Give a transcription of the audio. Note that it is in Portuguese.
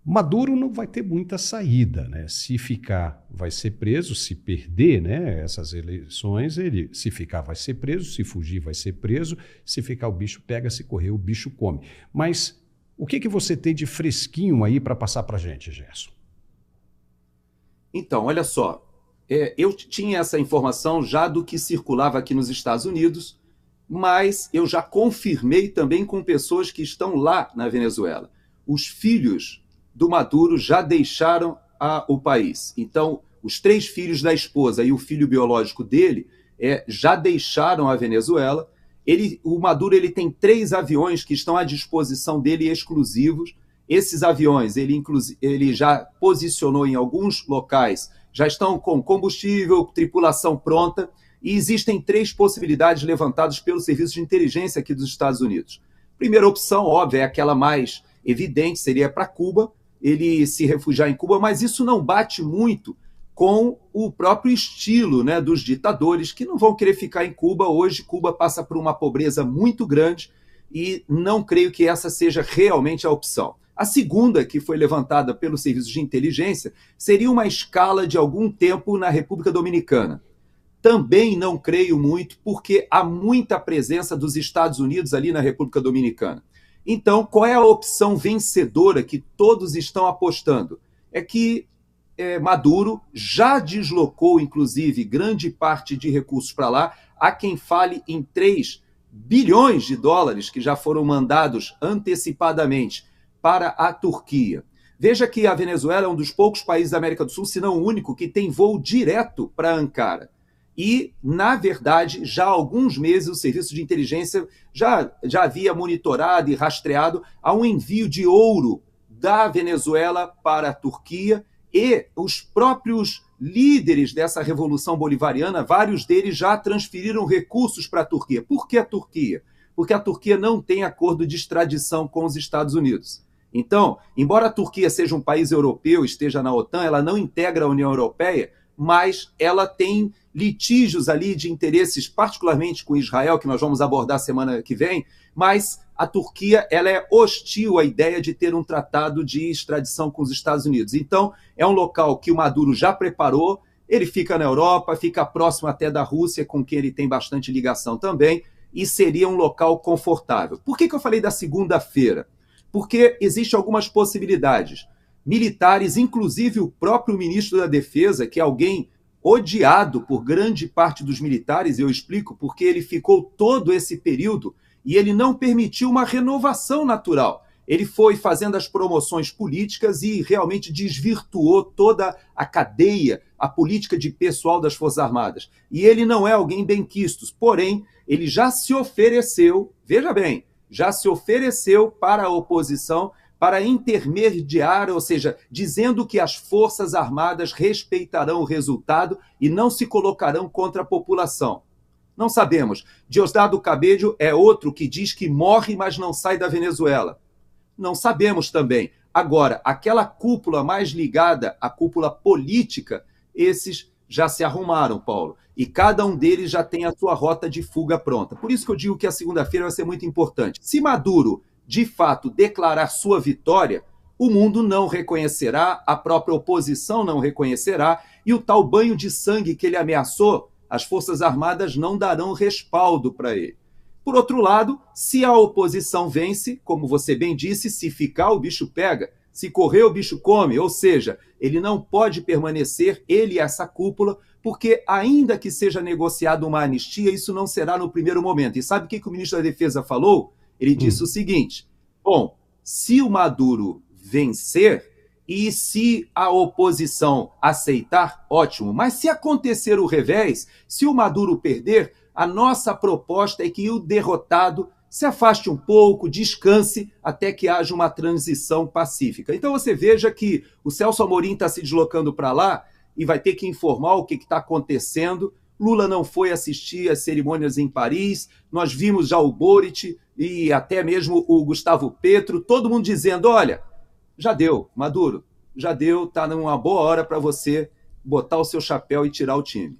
Maduro não vai ter muita saída, né? Se ficar, vai ser preso, se perder, né, essas eleições, ele, se ficar, vai ser preso, se fugir, vai ser preso, se ficar, o bicho pega, se correr, o bicho come. Mas o que você tem de fresquinho aí para passar para a gente, Gerson? Então, olha só, eu tinha essa informação já do que circulava aqui nos Estados Unidos, mas eu já confirmei também com pessoas que estão lá na Venezuela. Os filhos do Maduro já deixaram o país. Então, os 3 filhos da esposa e o filho biológico dele já deixaram a Venezuela. O Maduro ele tem 3 aviões que estão à disposição dele exclusivos. Esses aviões ele já posicionou em alguns locais, já estão com combustível, tripulação pronta, e existem 3 possibilidades levantadas pelo Serviço de Inteligência aqui dos Estados Unidos. Primeira opção, óbvia, é aquela mais evidente, seria para Cuba, ele se refugiar em Cuba, mas isso não bate muito com o próprio estilo, né, dos ditadores, que não vão querer ficar em Cuba. Hoje, Cuba passa por uma pobreza muito grande e não creio que essa seja realmente a opção. A segunda, que foi levantada pelo Serviço de Inteligência, seria uma escala de algum tempo na República Dominicana. Também não creio muito, porque há muita presença dos Estados Unidos ali na República Dominicana. Então, qual é a opção vencedora que todos estão apostando? É que Maduro já deslocou, inclusive, grande parte de recursos para lá. Há quem fale em 3 bilhões de dólares que já foram mandados antecipadamente para a Turquia. Veja que a Venezuela é um dos poucos países da América do Sul, se não o único, que tem voo direto para Ankara. E, na verdade, já há alguns meses o Serviço de Inteligência já havia monitorado e rastreado a um envio de ouro da Venezuela para a Turquia, e os próprios líderes dessa revolução bolivariana, vários deles já transferiram recursos para a Turquia. Por que a Turquia? Porque a Turquia não tem acordo de extradição com os Estados Unidos. Então, embora a Turquia seja um país europeu, esteja na OTAN, ela não integra a União Europeia, mas ela tem litígios ali de interesses, particularmente com Israel, que nós vamos abordar semana que vem, mas a Turquia ela é hostil à ideia de ter um tratado de extradição com os Estados Unidos. Então, é um local que o Maduro já preparou, ele fica na Europa, fica próximo até da Rússia, com quem ele tem bastante ligação também, e seria um local confortável. Por que eu falei da segunda-feira? Porque existem algumas possibilidades. Militares, inclusive o próprio ministro da Defesa, que é alguém odiado por grande parte dos militares, eu explico, porque ele ficou todo esse período e ele não permitiu uma renovação natural. Ele foi fazendo as promoções políticas e realmente desvirtuou toda a cadeia, a política de pessoal das Forças Armadas. E ele não é alguém benquisto, porém, ele já se ofereceu, veja bem, já se ofereceu para a oposição para intermediar, ou seja, dizendo que as Forças Armadas respeitarão o resultado e não se colocarão contra a população. Não sabemos. Diosdado Cabello é outro que diz que morre, mas não sai da Venezuela. Não sabemos também. Agora, aquela cúpula mais ligada à cúpula política, esses já se arrumaram, Paulo. E cada um deles já tem a sua rota de fuga pronta. Por isso que eu digo que a segunda-feira vai ser muito importante. Se Maduro de fato declarar sua vitória, o mundo não reconhecerá, a própria oposição não reconhecerá, e o tal banho de sangue que ele ameaçou, as Forças Armadas não darão respaldo para ele. Por outro lado, se a oposição vence, como você bem disse, se ficar o bicho pega, se correr o bicho come, ou seja, ele não pode permanecer, ele e essa cúpula, porque ainda que seja negociada uma anistia, isso não será no primeiro momento. E sabe o que o ministro da Defesa falou? Ele disse o seguinte: bom, se o Maduro vencer e se a oposição aceitar, ótimo. Mas se acontecer o revés, se o Maduro perder, a nossa proposta é que o derrotado se afaste um pouco, descanse, até que haja uma transição pacífica. Então você veja que o Celso Amorim está se deslocando para lá e vai ter que informar o que está acontecendo. Lula não foi assistir às cerimônias em Paris, nós vimos já o Boric e até mesmo o Gustavo Petro, todo mundo dizendo, olha, já deu, Maduro, já deu, está numa boa hora para você botar o seu chapéu e tirar o time.